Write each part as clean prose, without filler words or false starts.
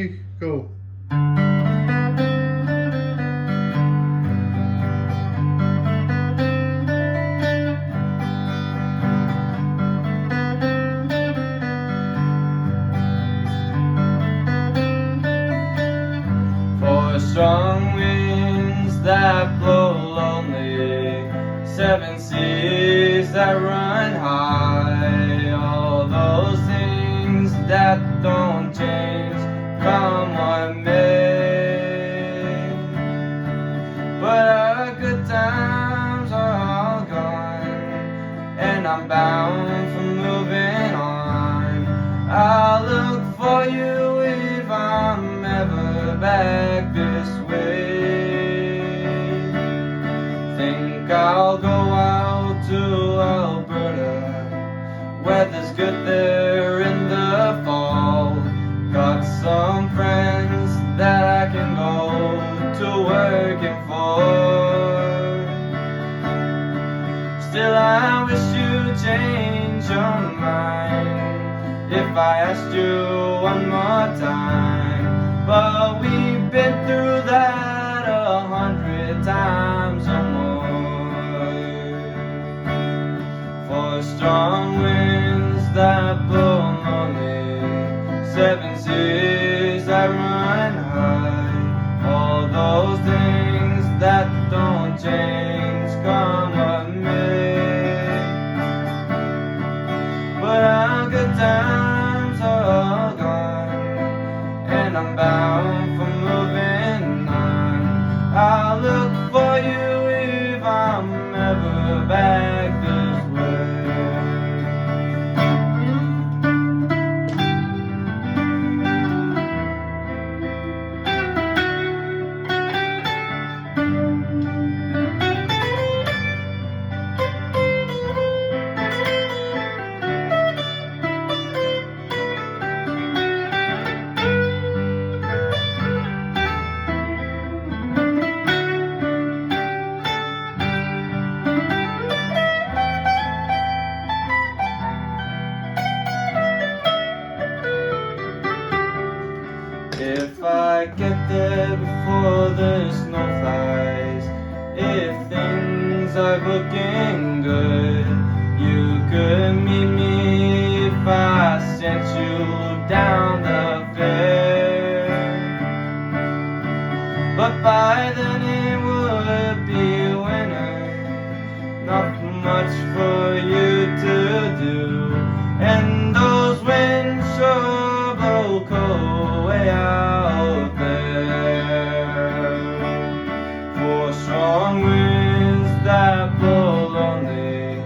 ready, go. For strong winds that blow lonely, 7 seas that run high, all those things that don't change, come what may. But our good times are all gone, and I'm bound for moving on. I'll look for you if I'm ever back this way. Think I'll go out to Alberta, weather's good there in the fall. Got some friends that I can go to working for. Still I wish you'd change your mind if I asked you one more time. But we've been through that 100 times or more. For strong winds that blow lonely, 7 seas that run high, all those things that don't change, come what may. But our good times are all gone, and I'm bound for moving on. I'll look for you if I'm ever back this way. If I get there before the snow flies, if things are looking good, you could meet me if I sent you down the fair. But by then it would be winter, not much for you to do, and those winds sure blow cold way out there. For strong winds that blow lonely,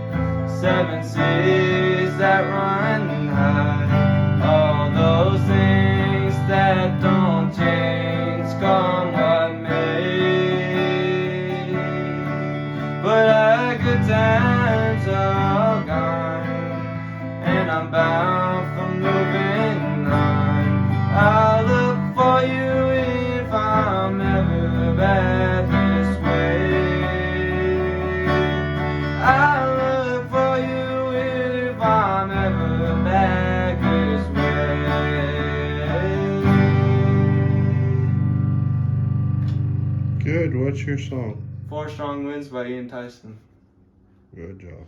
7 seas that run high, all those things that don't change, come what may. But our good times are all gone, and I'm bound for moving on. I'll look for you if I'm ever back this way. I'll look for you if I'm ever back this way. Good, what's your song? 4 Strong Winds by Ian Tyson. Good job.